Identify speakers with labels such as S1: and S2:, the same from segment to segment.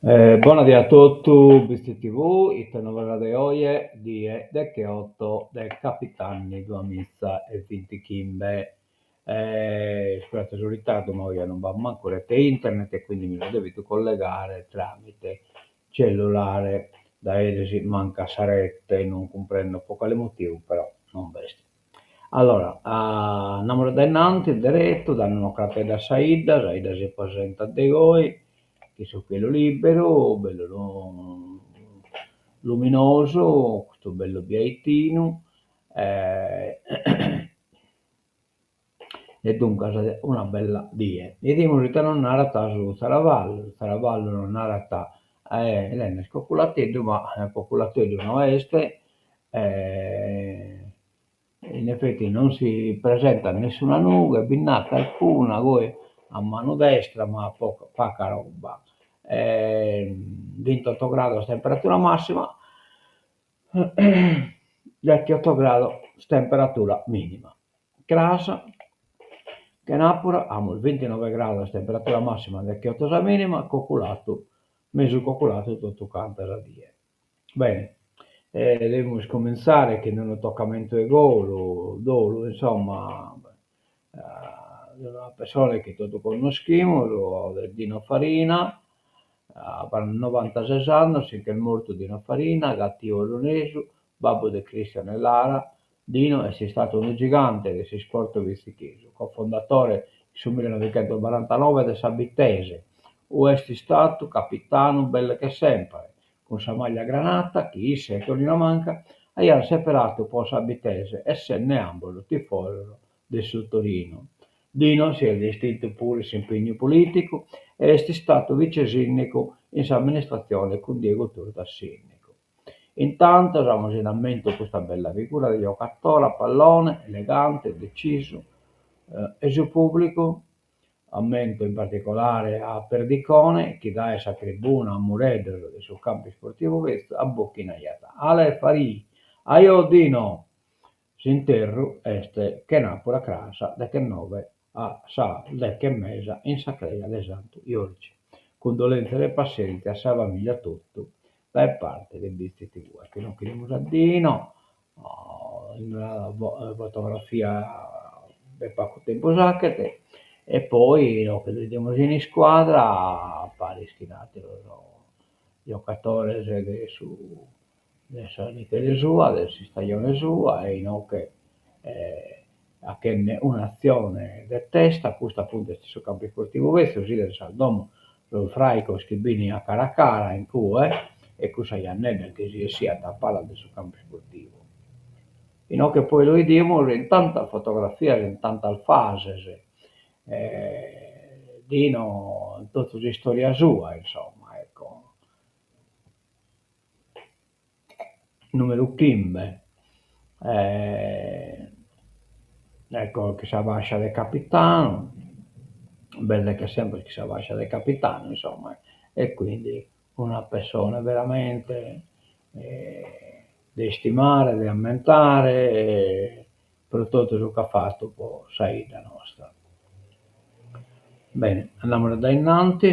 S1: Buonasera a tutti, visti TV, ita novella de oie, die de Kyoto, del Capitani, dua mizza e 20 chimbe. Scusate sul ritardo, ma io non va manco rete internet e quindi mi sono dovuto collegare tramite cellulare. Da Edesi manca sarette, non comprendo po' quale motivo, però non veste. Allora, andiamo da innanzi, diretto, danno un'occhiata da Saida, Saida si presenta a voi, che su quello libero, bello luminoso, questo bello biaitino, eh, e dunque una bella die. E di morita non narata su Saravallo non narata Elena Scopulatedo, ma Populatedo non est, in effetti non si presenta nessuna nube, binnata alcuna, voi a mano destra, ma poca roba. 28 gradi temperatura massima, 28 gradi temperatura minima. Crasa, che Napoli abbiamo 29 gradi temperatura massima e 8 minima, cocolato, meso cocolato tutto quanto la die. Bene, dobbiamo cominciare che non toccamento e golo, dolo, insomma, una persona che tutti conosciamo, del Dino Farina, per 96 anni, si che è morto Dino Farina, gattivo Lonesu, babbo di Cristian e Lara. Dino è stato un gigante del sport vistichese, cofondatore sul 1949 del Sabittese, o è stato capitano belle che sempre, con sa maglia granata, che isse e Torino manca, e ha separato poi Sabittese e se ne ambolo tifoso del suo Torino. Dino si è distinto pure in impegno politico e è stato vice sindaco in amministrazione con Diego Turda sindaco. Intanto abbiamo in ammento questa bella figura di giocatore a pallone, elegante, deciso, e su pubblico, ammento in particolare a Perdicone, che dà essa tribuna a Muredero del suo campo sportivo questo, a Bocchinaiata. Ale Farì, Aiodino, Sinterru, este, che Napoli crasa, da che 9 a Sa, da che mesa in Sacrea de Santo Iorgi. Condolenze alle pazienti, a sa famiglia tutto, da parte del Bisti TV. E non chiediamo Saddino, in una fotografia per poco tempo sacche, e poi no, che vediamo in squadra, pari schierati loro giocatori su delle sua, del stagione sua, e no che a che un'azione di testa, questo appunto è stesso campo sportivo questo, così del Saldomo, lo fraico schibini a cara in cui e cosa gli annella che si è tappata del suo campo sportivo. E no che poi lo vediamo in tanta fotografia, in tanta fase, Dino, tutta di storia sua, insomma, ecco. Numero Kimbe, eh, ecco che si abbascia del capitano, belle che sempre che si abbascia del capitano, insomma, e quindi una persona veramente da stimare, da ammentare, per tutto ciò che ha fatto può Saida nostra. Bene, andiamo da innanzi,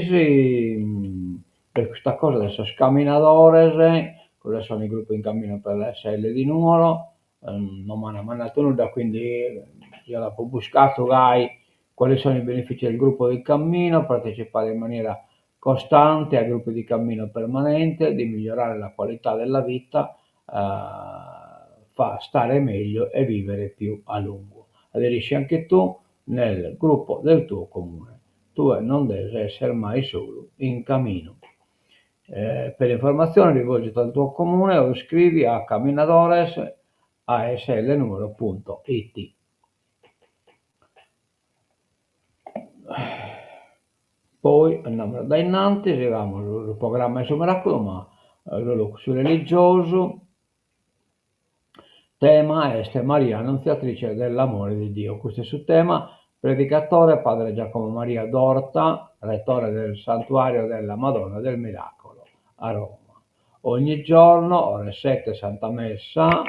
S1: per questa cosa adesso Scaminadores, cosa sono i gruppi in cammino per l'SL di numero, non mi hanno mandato nulla, quindi io l'ho buscato Gai quali sono i benefici del gruppo di cammino, partecipare in maniera costante a gruppi di cammino permanente, di migliorare la qualità della vita, fa stare meglio e vivere più a lungo. Aderisci anche tu nel gruppo del tuo comune. Tu non devi essere mai solo in cammino. Per informazioni rivolgiti al tuo comune o scrivi a Caminadores ASL numero.it. Poi andiamo da innanzi, arriviamo al programma su miracolo, ma su religioso, tema è Maria Annunziatrice dell'amore di Dio. Questo è sul tema, predicatore padre Giacomo Maria Dorta, rettore del santuario della Madonna del Miracolo a Roma. Ogni giorno, ore 7, Santa Messa,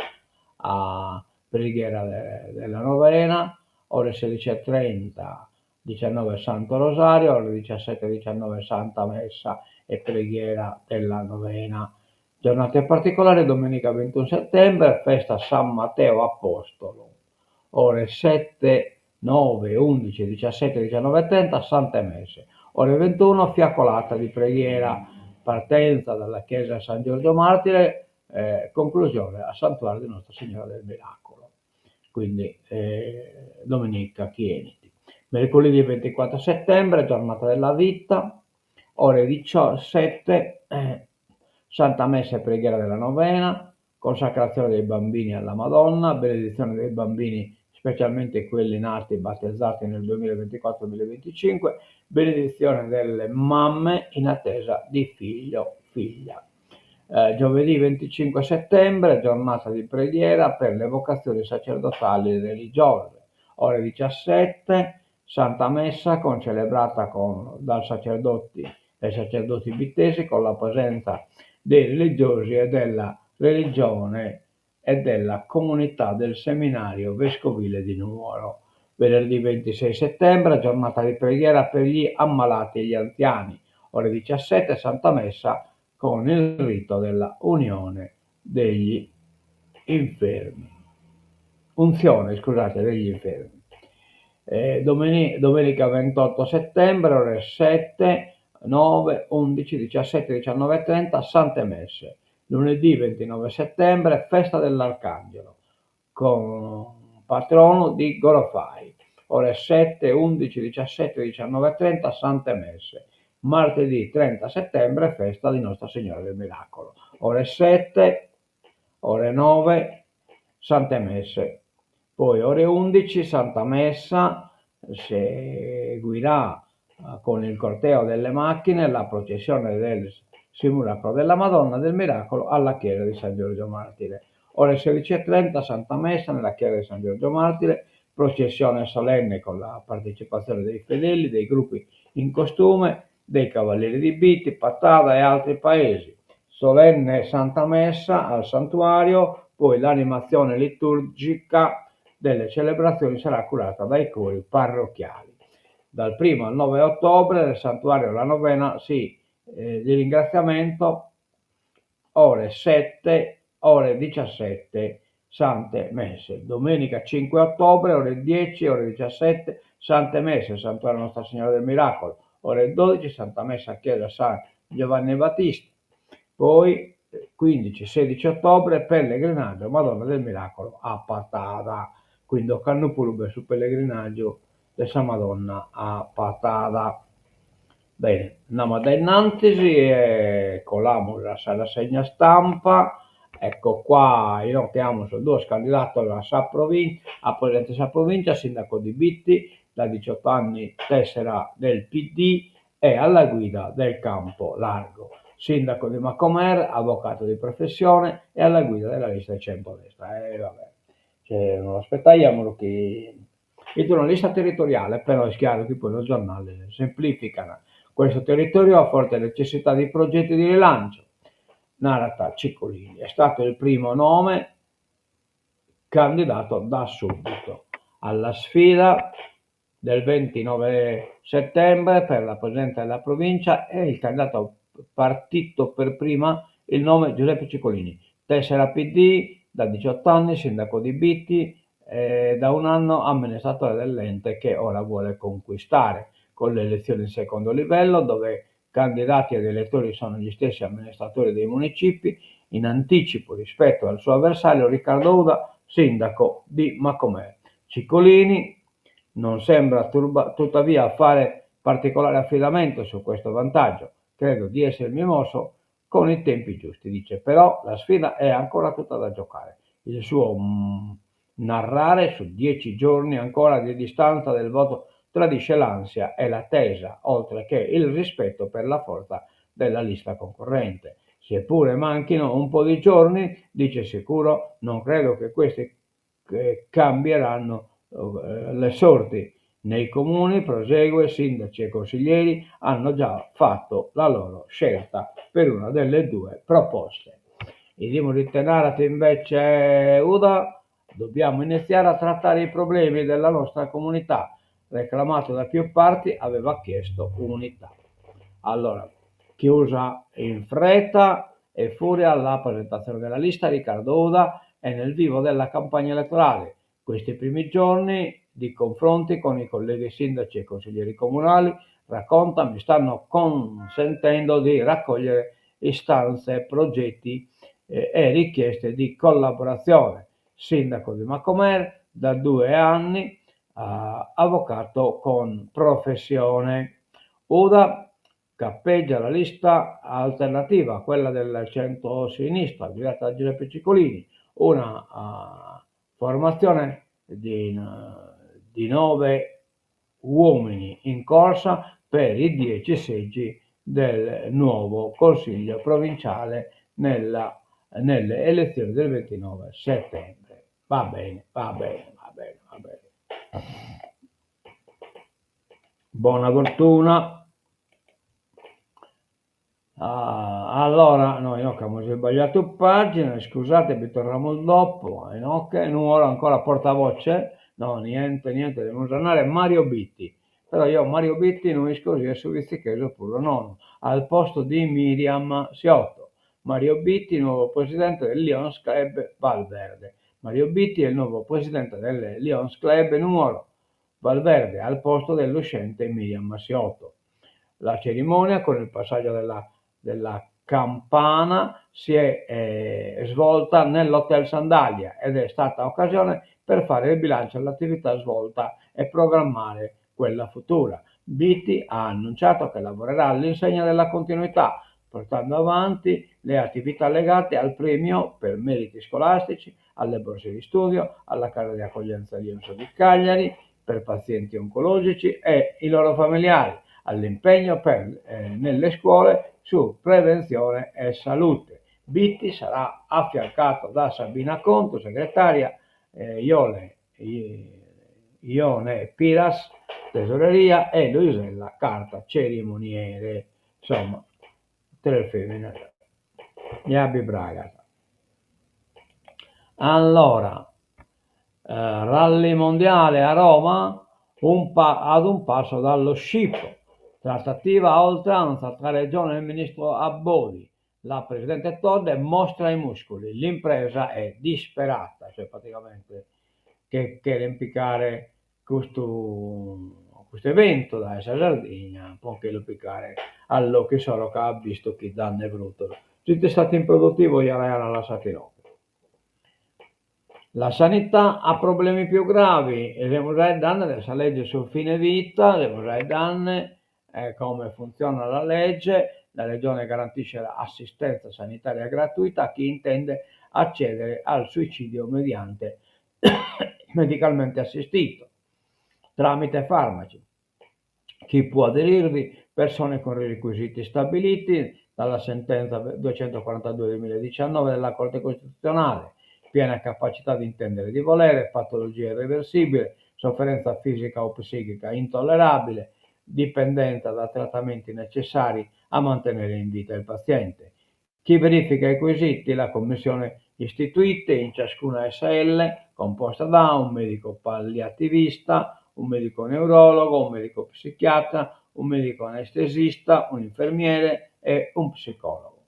S1: a preghiera della novena, ore 16:30, 19 Santo Rosario, ore 17:19 Santa Messa e preghiera della novena. Giornate particolari: domenica 21 settembre, festa San Matteo Apostolo, ore 7, 9, 11, 17, 19 e 30, Sante Messe, ore 21, fiaccolata di preghiera, partenza dalla chiesa San Giorgio Martire, conclusione al santuario di Nostra Signora del Miracolo, quindi domenica Chieniti. Mercoledì 24 settembre, giornata della vita, ore 17, Santa Messa e preghiera della novena, consacrazione dei bambini alla Madonna, benedizione dei bambini, specialmente quelli nati e battezzati nel 2024-2025, benedizione delle mamme in attesa di figlio, figlia. Giovedì 25 settembre, giornata di preghiera per le vocazioni sacerdotali e religiose, ore 17, Santa Messa concelebrata dai sacerdoti bittesi con la presenza dei religiosi e della religione e della comunità del seminario vescovile di Nuoro. Venerdì 26 settembre, giornata di preghiera per gli ammalati e gli anziani, ore 17, Santa Messa con il rito della unione degli infermi. Unzione, scusate, degli infermi. Domenica 28 settembre, ore 7, 9, 11, 17, 19 e 30, Sante Messe. Lunedì 29 settembre, festa dell'Arcangelo, con patrono di Gorofai, ore 7, 11, 17, 19 e 30, Sante Messe. Martedì 30 settembre, festa di Nostra Signora del Miracolo, ore 7, ore 9, Sante Messe. Poi ore 11, Santa Messa, seguirà con il corteo delle macchine la processione del simulacro della Madonna del Miracolo alla chiesa di San Giorgio Martire. Ore 16:30, Santa Messa nella chiesa di San Giorgio Martire, processione solenne con la partecipazione dei fedeli, dei gruppi in costume, dei Cavalieri di Biti, Pattada e altri paesi. Solenne Santa Messa al santuario, poi l'animazione liturgica delle celebrazioni sarà curata dai cori parrocchiali. Dal 1 al 9 ottobre nel santuario la novena di ringraziamento, ore 7, ore 17, Sante Messe. Domenica 5 ottobre, ore 10, ore 17, Sante Messe, Santuario Nostra Signora del Miracolo, ore 12, Santa Messa Chiesa San Giovanni Battista. Poi 15-16 ottobre, pellegrinaggio Madonna del Miracolo a Patada. Quindi canno pure su pellegrinaggio di San Madonna a Patada. Bene, andiamo da innanzi e coliamo la segna stampa. Ecco qua, io chiamo su due candidati alla Provincia, a presidente della provincia, sindaco di Bitti, da 18 anni tessera del PD e alla guida del Campo Largo. Sindaco di Macomer, avvocato di professione e alla guida della lista del centrodestra. Vabbè, cioè, non aspettavamo che è una lista territoriale, però è chiaro che poi lo giornale semplificano. Questo territorio ha forte necessità di progetti di rilancio. Narata Ciccolini è stato il primo nome candidato da subito alla sfida del 29 settembre per la presidenza della provincia e il candidato partito per prima il nome Giuseppe Ciccolini, tessera PD da 18 anni, sindaco di Bitti, da un anno amministratore dell'ente che ora vuole conquistare con le elezioni in secondo livello, dove candidati ed elettori sono gli stessi amministratori dei municipi, in anticipo rispetto al suo avversario Riccardo Uda, sindaco di Macomer. Ciccolini non sembra tuttavia fare particolare affidamento su questo vantaggio, credo di essermi mosso con i tempi giusti, dice, però la sfida è ancora tutta da giocare. Il suo narrare su 10 giorni ancora di distanza del voto tradisce l'ansia e l'attesa, oltre che il rispetto per la forza della lista concorrente. Seppure manchino un po' di giorni, dice sicuro, non credo che questi cambieranno le sorti. Nei comuni, prosegue, sindaci e consiglieri hanno già fatto la loro scelta per una delle due proposte. Idemo di Tenarate invece Uda, dobbiamo iniziare a trattare i problemi della nostra comunità, reclamato da più parti, aveva chiesto unità. Allora, chiusa in fretta e furia la presentazione della lista Riccardo Uda è nel vivo della campagna elettorale. Questi primi giorni di confronti con i colleghi sindaci e consiglieri comunali, racconta, mi stanno consentendo di raccogliere istanze, progetti e richieste di collaborazione. Sindaco di Macomer da 2 anni, avvocato con professione. Uda cappeggia la lista alternativa, quella del centro-sinistra, guidata da Giuseppe Ciccolini, una formazione di 9 uomini in corsa per i 10 seggi del nuovo Consiglio provinciale nelle elezioni del 29 settembre. Va bene, va bene, va bene, va bene. Buona fortuna. Allora, noi abbiamo sbagliato pagina, scusate, vi torniamo dopo. Numero ancora portavoce. No, niente, devo usare Mario Bitti. Però io Mario Bitti non così su Vizzicheso pure non. Al posto di Miriam Siotto. Mario Bitti, nuovo presidente del Lions Club Valverde. Mario Bitti è il nuovo presidente del Lions Club Numero Valverde, al posto dell'uscente Miriam Siotto. La cerimonia con il passaggio della campana si è svolta nell'Hotel Sandalia ed è stata occasione per fare il bilancio dell'attività svolta e programmare quella futura. Bitti ha annunciato che lavorerà all'insegna della continuità, portando avanti le attività legate al premio per meriti scolastici, alle borse di studio, alla casa di accoglienza Lions di Cagliari per pazienti oncologici e i loro familiari, all'impegno nelle scuole su prevenzione e salute. Bitti sarà affiancato da Sabina Conto, segretaria, Ione Piras, tesoreria, e Luisella Carta, cerimoniere. Insomma, tre femmine. Iabi Braga. Allora, rally mondiale a Roma, ad un passo dallo scippo. Trattativa a oltranza tra Regione e il ministro Abbodi. La presidente Todde mostra i muscoli. L'impresa è disperata, cioè praticamente che impicare questo evento da essa Sardegna, può che lo piccare allo che solo che ha visto che danno è brutto. Tutti stati improduttivo, gli erano lasciati no. La sanità ha problemi più gravi e le vorrei danne della legge sul fine vita, le vorrei danne come funziona la legge. La Regione garantisce l'assistenza sanitaria gratuita a chi intende accedere al suicidio mediante medicalmente assistito, tramite farmaci. Chi può aderirvi? Persone con i requisiti stabiliti dalla sentenza 242 del 2019 della Corte Costituzionale: piena capacità di intendere e di volere, patologia irreversibile, sofferenza fisica o psichica intollerabile, dipendenza da trattamenti necessari a mantenere in vita il paziente. Chi verifica i requisiti? La commissione istituita in ciascuna SL, composta da un medico palliativista, un medico neurologo, un medico psichiatra, un medico anestesista, un infermiere e un psicologo.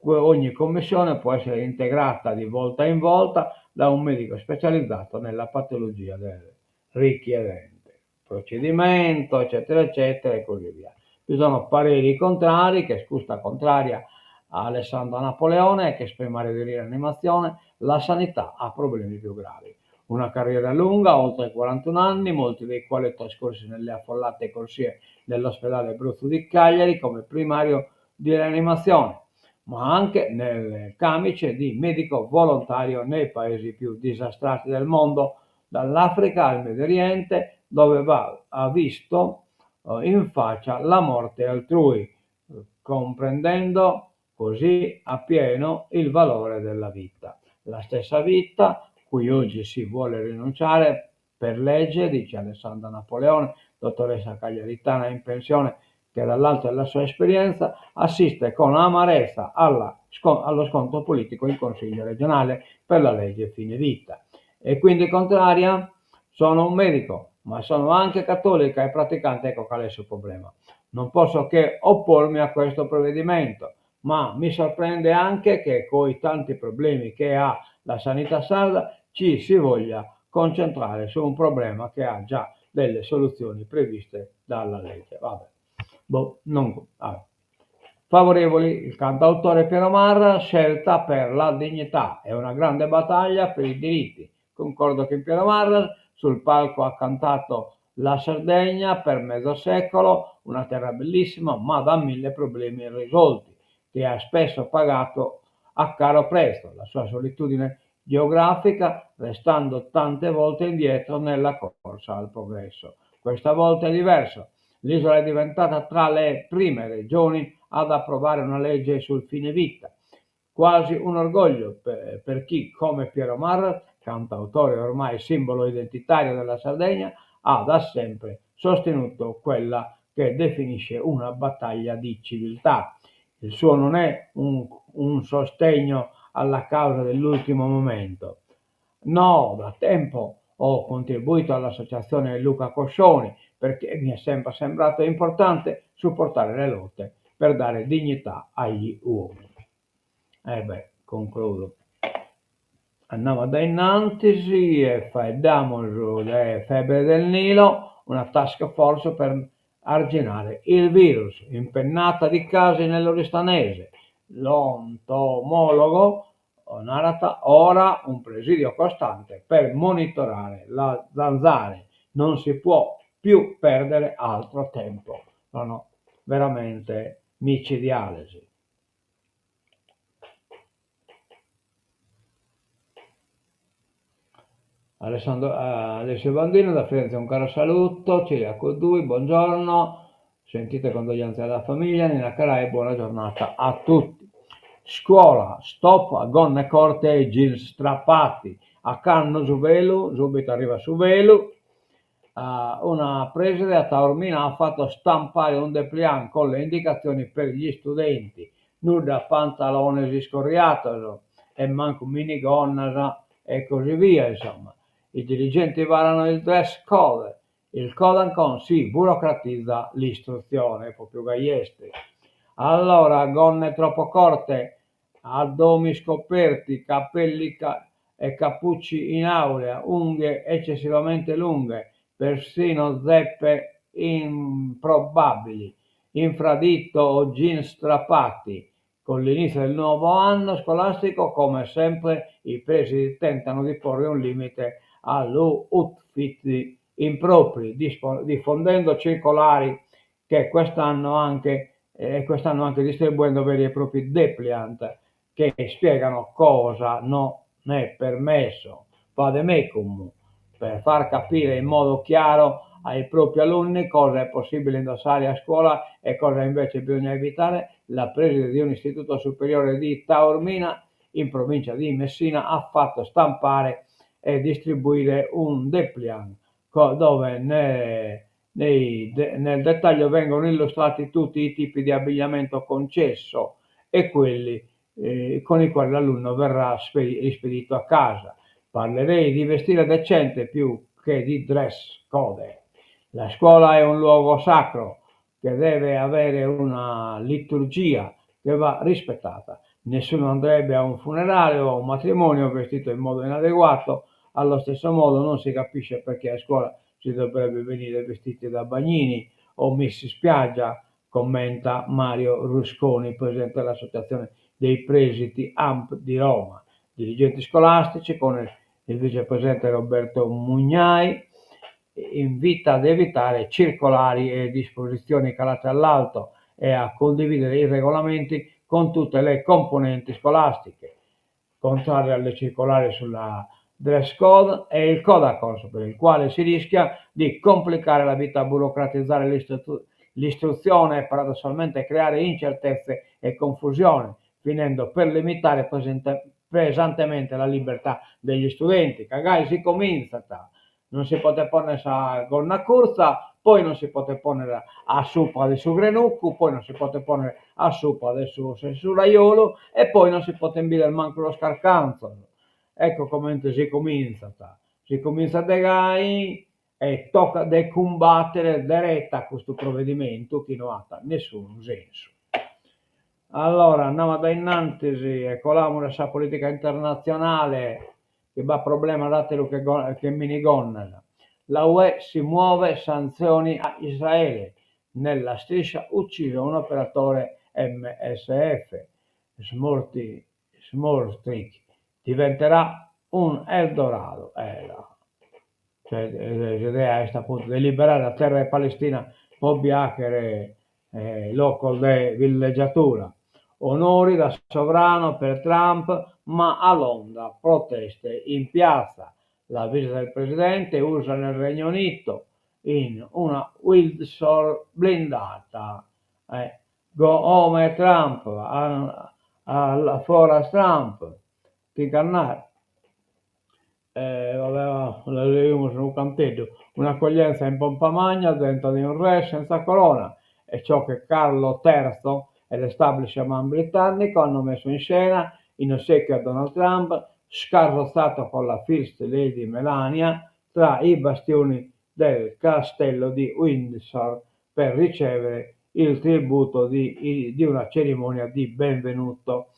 S1: Ogni commissione può essere integrata di volta in volta da un medico specializzato nella patologia del richiedente, procedimento, eccetera, eccetera, e così via. Ci sono pareri contrari, che scusa contraria a Alessandro Napoleone, che esprime di rianimazione. La sanità ha problemi più gravi. Una carriera lunga, oltre 41 anni, molti dei quali trascorsi nelle affollate corsie dell'ospedale Bruzzo di Cagliari come primario di rianimazione, ma anche nel camice di medico volontario nei paesi più disastrati del mondo, dall'Africa al Medio Oriente, dove ha visto in faccia la morte altrui, comprendendo così appieno il valore della vita. La stessa vita cui oggi si vuole rinunciare per legge, dice Alessandro Napoleone, dottoressa cagliaritana in pensione, che dall'alto della sua esperienza assiste con amarezza allo scontro politico in Consiglio regionale per la legge fine vita. E quindi contraria? Sono un medico, ma sono anche cattolica e praticante. Ecco qual è il suo problema. non posso che oppormi a questo provvedimento, ma mi sorprende anche che con i tanti problemi che ha la sanità sarda ci si voglia concentrare su un problema che ha già delle soluzioni previste dalla legge. Vabbè. Vabbè. Favorevoli, il cantautore Piero Marra, scelta per la dignità, è una grande battaglia per i diritti. Concordo che Piero Marra sul palco ha cantato la Sardegna per mezzo secolo, una terra bellissima ma da 1000 problemi irrisolti, che ha spesso pagato a caro prezzo la sua solitudine geografica, restando tante volte indietro nella corsa al progresso. Questa volta è diverso. L'isola è diventata tra le prime regioni ad approvare una legge sul fine vita. Quasi un orgoglio per chi, come Piero Marra, cantautore ormai simbolo identitario della Sardegna, ha da sempre sostenuto quella che definisce una battaglia di civiltà. Il suo non è un sostegno alla causa dell'ultimo momento. No, da tempo ho contribuito all'associazione Luca Coscioni perché mi è sempre sembrato importante supportare le lotte per dare dignità agli uomini. Concludo. Andiamo da innanzi e diamo le febbre del Nilo, una task force per arginare il virus, impennata di casi nell'Oristanese. L'ontomologo narrata ora un presidio costante per monitorare la zanzare. Non si può più perdere altro tempo. Sono veramente micidialesi. Alessio Bandino da Firenze, un caro saluto. Ciriaco Dui, buongiorno. Sentite condoglianze alla famiglia. Nina Carai, buona giornata a tutti. Scuola, stop a gonne corte e jeans strappati. A Canno Suvelu, subito arriva Suvelu. Una preside a Taormina ha fatto stampare un dépliant con le indicazioni per gli studenti. Nuda pantalone scorriato e manco minigonna e così via, insomma. I dirigenti varano il dress code, il Codancon si burocratizza l'istruzione, proprio Gaiesti. Allora, gonne troppo corte, addomi scoperti, capelli e cappucci in aurea, unghie eccessivamente lunghe, persino zeppe improbabili, infradito o jeans strappati. Con l'inizio del nuovo anno scolastico, come sempre, i presidi tentano di porre un limite all'outfit impropri, diffondendo circolari che quest'anno anche distribuendo veri e propri dépliant che spiegano cosa non è permesso, vademecum, per far capire in modo chiaro ai propri alunni cosa è possibile indossare a scuola e cosa invece bisogna evitare. La preside di un istituto superiore di Taormina, in provincia di Messina, ha fatto stampare e distribuire un dépliant dove nel dettaglio vengono illustrati tutti i tipi di abbigliamento concesso e quelli con i quali l'alunno verrà rispedito a casa. Parlerei di vestire decente più che di dress code. La scuola è un luogo sacro che deve avere una liturgia che va rispettata. Nessuno andrebbe a un funerale o a un matrimonio vestito in modo inadeguato. Allo stesso modo non si capisce perché a scuola si dovrebbe venire vestiti da bagnini o messi in spiaggia, commenta Mario Rusconi, presidente dell'Associazione dei Presidi AMP di Roma. Dirigenti scolastici con il vicepresidente Roberto Mugnai invita ad evitare circolari e disposizioni calate all'alto e a condividere i regolamenti con tutte le componenti scolastiche. Contrario alle circolari sulla dress code è il Codacons, per il quale si rischia di complicare la vita, burocratizzare l'istruzione e paradossalmente creare incertezze e confusione, finendo per limitare pesantemente la libertà degli studenti. Cagai si comincia, non si poteva porre a gonna corta, poi non si poteva porre a sopra del suo grenucco, poi non si poteva porre a sopra del suo sessuraiolo e poi non si poteva imbire manco lo scarcanzo. Ecco come si comincia. Si comincia da gai e tocca de combattere diretta questo provvedimento che non ha nessun senso. Allora, andiamo da innanzi e coliamo la politica internazionale che va problema datelo che minigonna. La UE si muove sanzioni a Israele. Nella striscia ucciso un operatore MSF. Smurstrik diventerà un Eldorado. Cioè, l'idea è appunto di liberare la terra di Palestina, Bobby Hacker local de villeggiatura. Onori da sovrano per Trump, ma a Londra proteste in piazza. La visita del presidente usa nel Regno Unito in una Windsor blindata. Go home Trump, alla Forest Trump, che cannare. La leggiamo su un campeggio, un'accoglienza in pompa magna dentro di un re senza corona. È ciò che Carlo III e l'establishment britannico hanno messo in scena in ossequio a Donald Trump, scarrozzato con la First Lady Melania tra i bastioni del castello di Windsor per ricevere il tributo di una cerimonia di benvenuto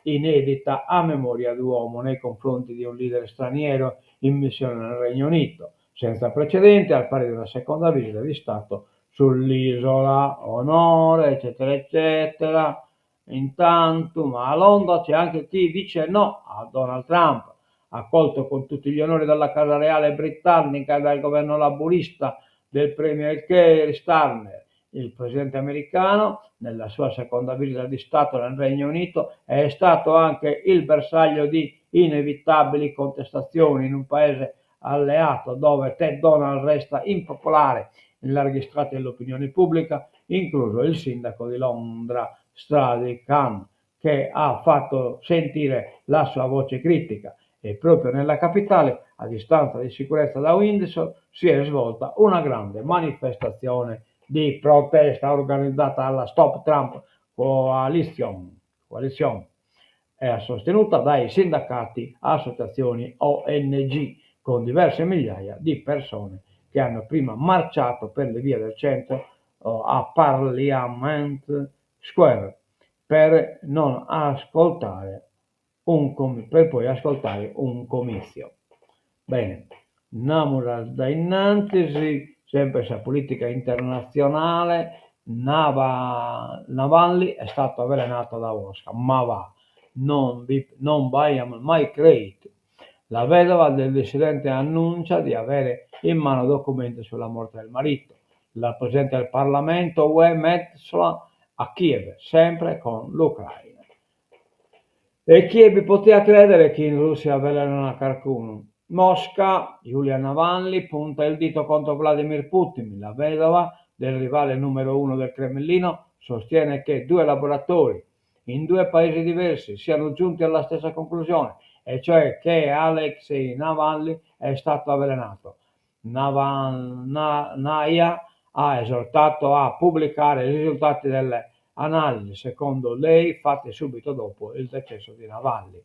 S1: inedita a memoria d'uomo nei confronti di un leader straniero in missione nel Regno Unito, senza precedenti al pari di una seconda visita di Stato sull'isola, onore, eccetera, eccetera. Intanto, ma a Londra c'è anche chi dice no a Donald Trump, accolto con tutti gli onori dalla Casa Reale britannica e dal governo laburista del premier Keir Starmer. Il presidente americano, nella sua seconda visita di Stato nel Regno Unito, è stato anche il bersaglio di inevitabili contestazioni in un paese alleato dove Ted Donald resta impopolare in larghi strati dell'opinione pubblica, incluso il sindaco di Londra, Sadiq Khan, che ha fatto sentire la sua voce critica. E proprio nella capitale, a distanza di sicurezza da Windsor, si è svolta una grande manifestazione di protesta organizzata dalla Stop Trump Coalition è sostenuta dai sindacati, associazioni, ONG, con diverse migliaia di persone che hanno prima marciato per le vie del centro a Parliament Square per poi ascoltare un comizio. Bene, andiamo da innanzi, sempre sulla politica internazionale. Navalny è stato avvelenato da Mosca, ma va, non vai mai credo. La vedova del dissidente annuncia di avere in mano documenti sulla morte del marito. La Presidente del Parlamento UE Metsola a Kiev, sempre con l'Ucraina. E chi poteva credere che in Russia avvelenano qualcuno? Mosca, Yulia Navalny punta il dito contro Vladimir Putin. La vedova del rivale numero uno del Cremlino sostiene che 2 laboratori in 2 paesi diversi siano giunti alla stessa conclusione, e cioè che Alexei Navalny è stato avvelenato. Naya ha esortato a pubblicare i risultati delle analisi, secondo lei, fatte subito dopo il decesso di Navalny.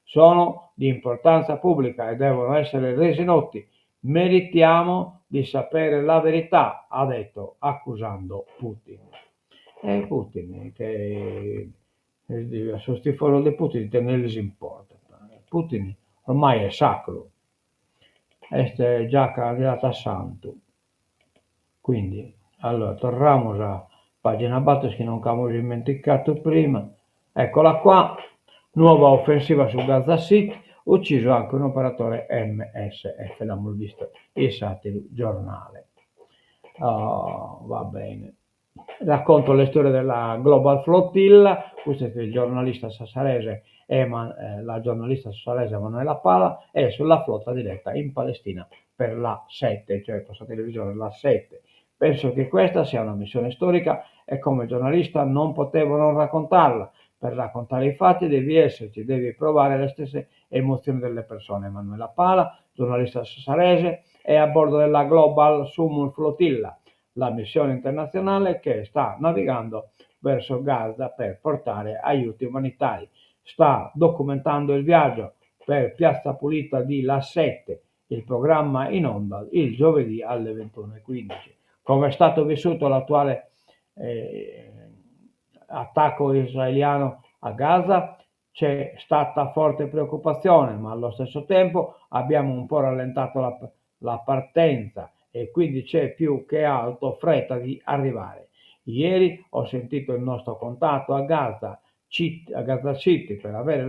S1: Sono di importanza pubblica e devono essere resi noti. Meritiamo di sapere la verità, ha detto, accusando Putin. E Putin, che sono tifoso di Putin, non gli importa. Putin ormai è sacro, è già candidato a santo. Quindi, allora, torniamo a pagina Battes che non avevo dimenticato prima. Eccola qua, nuova offensiva su Gaza City, ucciso anche un operatore MSF, l'abbiamo visto, il satiro giornale. Va bene. Racconto le storie della Global Flotilla, questo è il giornalista sassarese la giornalista sassarese Emanuela Pala è sulla flotta diretta in Palestina per la 7, cioè questa televisione la 7. Penso che questa sia una missione storica e come giornalista non potevo non raccontarla. Per raccontare i fatti devi esserci, devi provare le stesse emozioni delle persone. Emanuela Pala, giornalista sassarese, è a bordo della Global Summon Flotilla, la missione internazionale che sta navigando verso Gaza per portare aiuti umanitari. Sta documentando il viaggio per Piazza Pulita di La 7 il programma in onda il giovedì alle 21:15. Come è stato vissuto l'attuale attacco israeliano a Gaza? C'è stata forte preoccupazione, ma allo stesso tempo abbiamo un po' rallentato la partenza e quindi c'è più che altro fretta di arrivare. Ieri ho sentito il nostro contatto a Gaza City per avere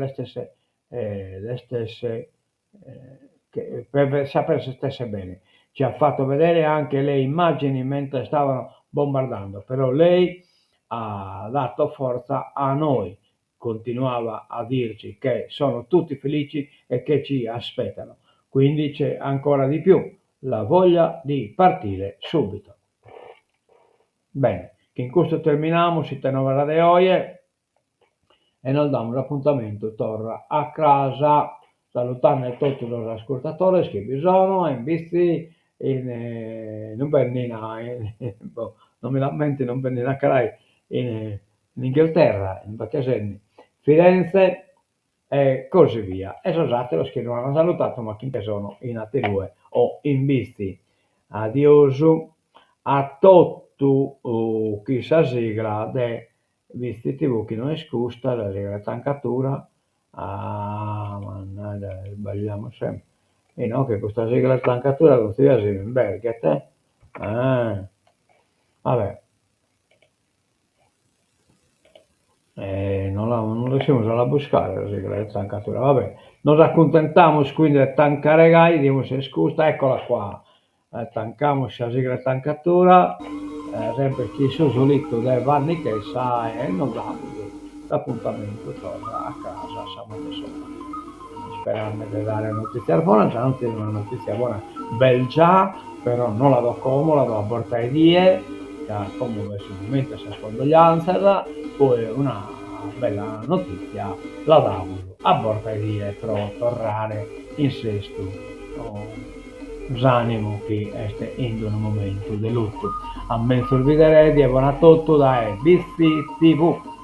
S1: per sapere se stesse bene. Ci ha fatto vedere anche le immagini mentre stavano bombardando, però lei ha dato forza a noi, continuava a dirci che sono tutti felici e che ci aspettano. Quindi c'è ancora di più la voglia di partire subito. Bene, che in questo terminiamo, si teneva de oie e noi diamo l'appuntamento torna a casa. Salutare tutti gli ascoltatori che vi sono in visti non Bernina, non mi lamento, non Bernina Carai, in Inghilterra, in Battiasenni, Firenze e così via. E scusate, lo che non hanno salutato, ma chi che sono in Atirue o in visti. Adiosu a tutto chi sa sigla de visti TV chi non è scusta, la sigla tancatura. Ah, mannaggia, sbagliamo sempre. E no, che questa sigla tancatura non si vede in Berget, eh? Vabbè. Non riusciamo a buscare la sigla di tancatura, vabbè. Nos accontentiamo quindi di tancare gai, diamo se scusa, eccola qua. Tancamos la sigla di tancatura, sempre chi su solito del Vanni che sa e non dà l'appuntamento torna a casa sabato sera. Sperando di dare notizia buona, anzi una notizia buona bel già, però non la do come, la do a portare die, come sicuramente si scondoglianza, poi una bella notizia la davo a portare die per tornare in sesto l'animo che è in un momento di lutto. A me sorridere di buona tutto da BC TV.